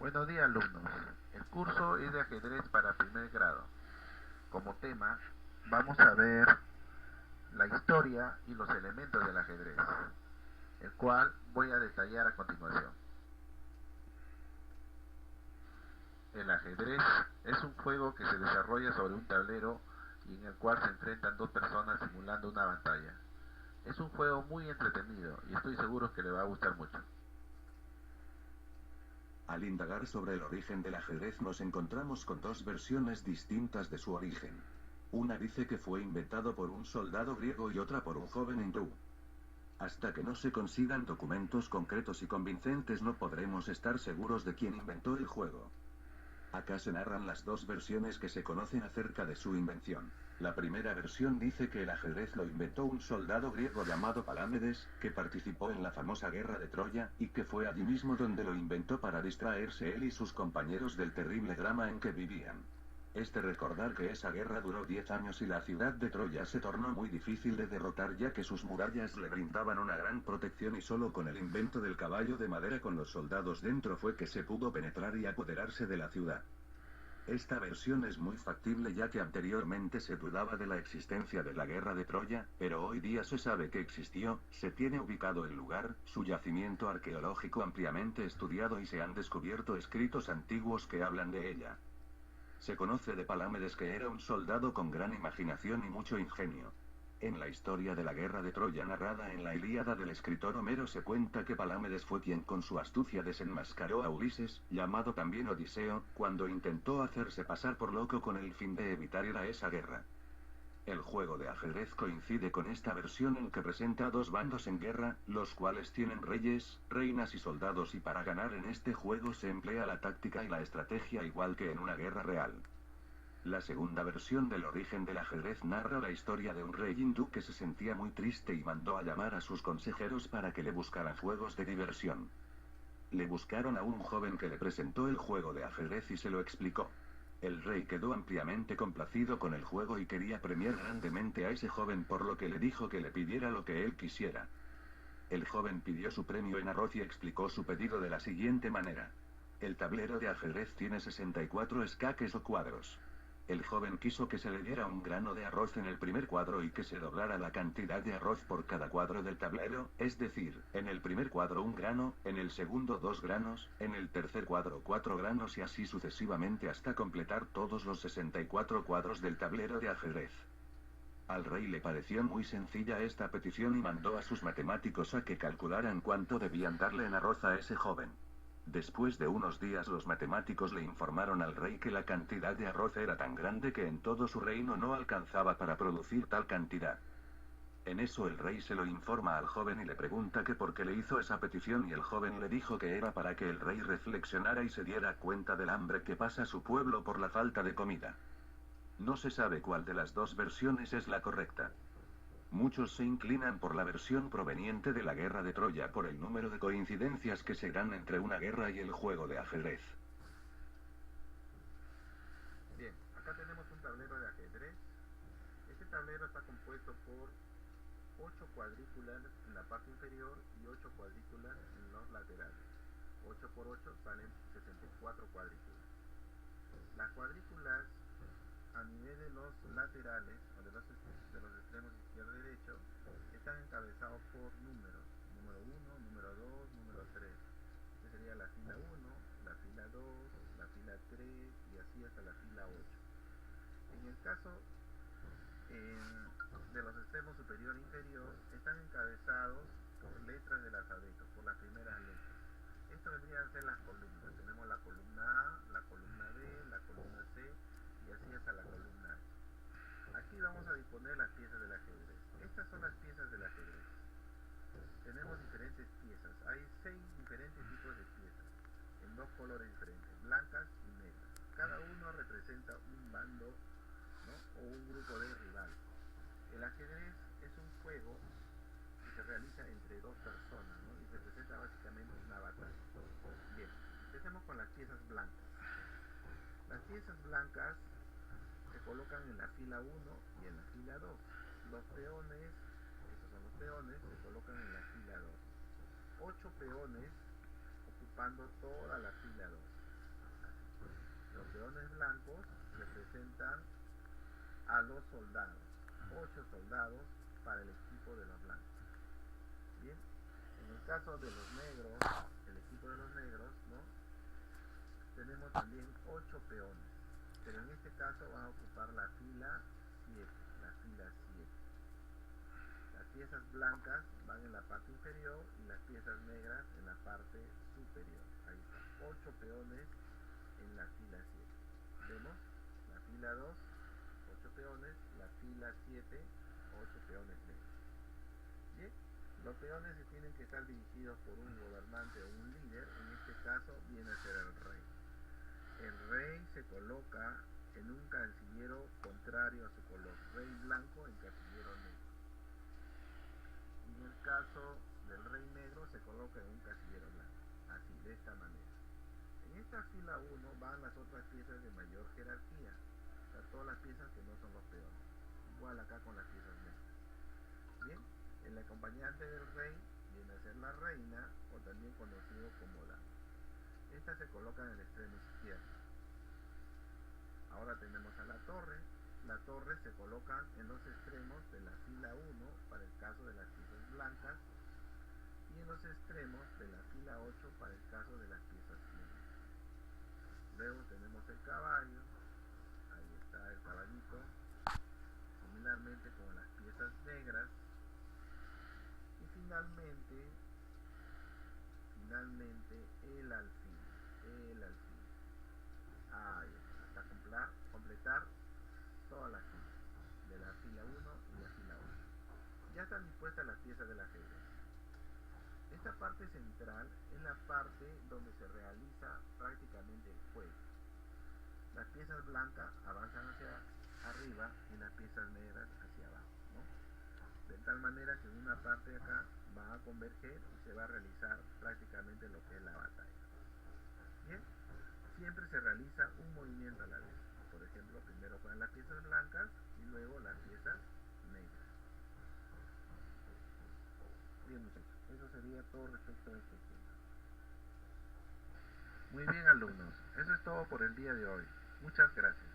Buenos días, alumnos. El curso es de ajedrez para primer grado. Como tema, vamos a ver la historia y los elementos del ajedrez, el cual voy a detallar a continuación. El ajedrez es un juego que se desarrolla sobre un tablero y en el cual se enfrentan dos personas simulando una batalla. Es un juego muy entretenido y estoy seguro que le va a gustar mucho. Al indagar sobre el origen del ajedrez nos encontramos con dos versiones distintas de su origen. Una dice que fue inventado por un soldado griego y otra por un joven hindú. Hasta que no se consigan documentos concretos y convincentes no podremos estar seguros de quién inventó el juego. Acá se narran las dos versiones que se conocen acerca de su invención. La primera versión dice que el ajedrez lo inventó un soldado griego llamado Palámedes, que participó en la famosa guerra de Troya, y que fue allí mismo donde lo inventó para distraerse él y sus compañeros del terrible drama en que vivían. Es de recordar que esa guerra duró 10 años y la ciudad de Troya se tornó muy difícil de derrotar ya que sus murallas le brindaban una gran protección y solo con el invento del caballo de madera con los soldados dentro fue que se pudo penetrar y apoderarse de la ciudad. Esta versión es muy factible ya que anteriormente se dudaba de la existencia de la guerra de Troya, pero hoy día se sabe que existió, se tiene ubicado el lugar, su yacimiento arqueológico ampliamente estudiado y se han descubierto escritos antiguos que hablan de ella. Se conoce de Palámedes que era un soldado con gran imaginación y mucho ingenio. En la historia de la guerra de Troya narrada en la Ilíada del escritor Homero se cuenta que Palámedes fue quien con su astucia desenmascaró a Ulises, llamado también Odiseo, cuando intentó hacerse pasar por loco con el fin de evitar ir a esa guerra. El juego de ajedrez coincide con esta versión en que presenta a dos bandos en guerra, los cuales tienen reyes, reinas y soldados y para ganar en este juego se emplea la táctica y la estrategia igual que en una guerra real. La segunda versión del origen del ajedrez narra la historia de un rey hindú que se sentía muy triste y mandó a llamar a sus consejeros para que le buscaran juegos de diversión. Le buscaron a un joven que le presentó el juego de ajedrez y se lo explicó. El rey quedó ampliamente complacido con el juego y quería premiar grandemente a ese joven por lo que le dijo que le pidiera lo que él quisiera. El joven pidió su premio en arroz y explicó su pedido de la siguiente manera. El tablero de ajedrez tiene 64 escaques o cuadros. El joven quiso que se le diera un grano de arroz en el primer cuadro y que se doblara la cantidad de arroz por cada cuadro del tablero, es decir, en el primer cuadro 1 grano, en el segundo 2 granos, en el tercer cuadro 4 granos y así sucesivamente hasta completar todos los 64 cuadros del tablero de ajedrez. Al rey le pareció muy sencilla esta petición y mandó a sus matemáticos a que calcularan cuánto debían darle en arroz a ese joven. Después de unos días los matemáticos le informaron al rey que la cantidad de arroz era tan grande que en todo su reino no alcanzaba para producir tal cantidad. En eso el rey se lo informa al joven y le pregunta que por qué le hizo esa petición y el joven le dijo que era para que el rey reflexionara y se diera cuenta del hambre que pasa su pueblo por la falta de comida. No se sabe cuál de las dos versiones es la correcta. Muchos se inclinan por la versión proveniente de la guerra de Troya por el número de coincidencias que se dan entre una guerra y el juego de ajedrez. Bien, acá tenemos un tablero de ajedrez. Este tablero está compuesto por 8 cuadrículas en la parte inferior y 8 cuadrículas en los laterales. 8 por 8 salen 64 cuadrículas. Las cuadrículas a nivel de los laterales o de los extremos izquierdo y derecho están encabezados por números. Número 1, número 2, número 3. Esta sería la fila 1, la fila 2, la fila 3 y así hasta la fila 8. En el caso de los extremos superior e inferior están encabezados por letras del alfabeto, por las primeras letras. Esto vendrían a ser las columnas. Tenemos la columna A, la columna B, la columna C y así hasta la columna H. Aquí vamos a disponer las piezas del ajedrez. Estas son las piezas del ajedrez. Tenemos diferentes piezas. Hay 6 diferentes tipos de piezas en dos colores diferentes, blancas y negras. Cada uno representa un bando, ¿no?, o un grupo de rival. El ajedrez es un juego que se realiza entre dos personas, ¿no?, y representa básicamente una batalla. Bien, empecemos con las piezas blancas. Las piezas blancas se colocan en la fila 1 y en la fila 2. Los peones, estos son los peones, se colocan en la fila 2. 8 peones ocupando toda la fila 2. Los peones blancos representan a los soldados, 8 soldados para el equipo de los blancos. Bien, en el caso de los negros, el equipo de los negros, ¿no? Tenemos también 8 peones, pero en este caso van a ocupar la fila 7, la fila 7. Las piezas blancas van en la parte inferior y las piezas negras en la parte superior. Ahí está, 8 peones en la fila 7. ¿Vemos? La fila 2, 8 peones, la fila 7, 8 peones negros. Bien, los peones se tienen que estar dirigidos por un gobernante o un líder, en este caso viene a ser el rey. El rey se coloca en un casillero contrario a su color, rey blanco en casillero negro. Y en el caso del rey negro se coloca en un casillero blanco, así, de esta manera. En esta fila 1 van las otras piezas de mayor jerarquía, o sea, todas las piezas que no son los peones, igual acá con las piezas negras. Bien, el acompañante del rey viene a ser la reina, o también conocido como dama. Esta se coloca en el extremo izquierdo. Ahora tenemos a la torre. La torre se coloca en los extremos de la fila 1 para el caso de las piezas blancas y en los extremos de la fila 8 para el caso de las piezas negras. Luego tenemos el caballo. Ahí está el caballito. Similarmente con las piezas negras. Y finalmente el alfil. Ahí está, hasta completar todas las filas, de la fila 1 y la fila 8. Ya están dispuestas las piezas del ajedrez. Esta parte central es la parte donde se realiza prácticamente el juego. Las piezas blancas avanzan hacia arriba y las piezas negras hacia abajo, ¿no? De tal manera que una parte de acá va a converger y se va a realizar prácticamente lo que es la batalla. Bien, siempre se realiza un movimiento a la vez. Por ejemplo, primero juegan las piezas blancas y luego las piezas negras. Bien, muchachos, eso sería todo respecto a este tema. Muy bien, alumnos, eso es todo por el día de hoy. Muchas gracias.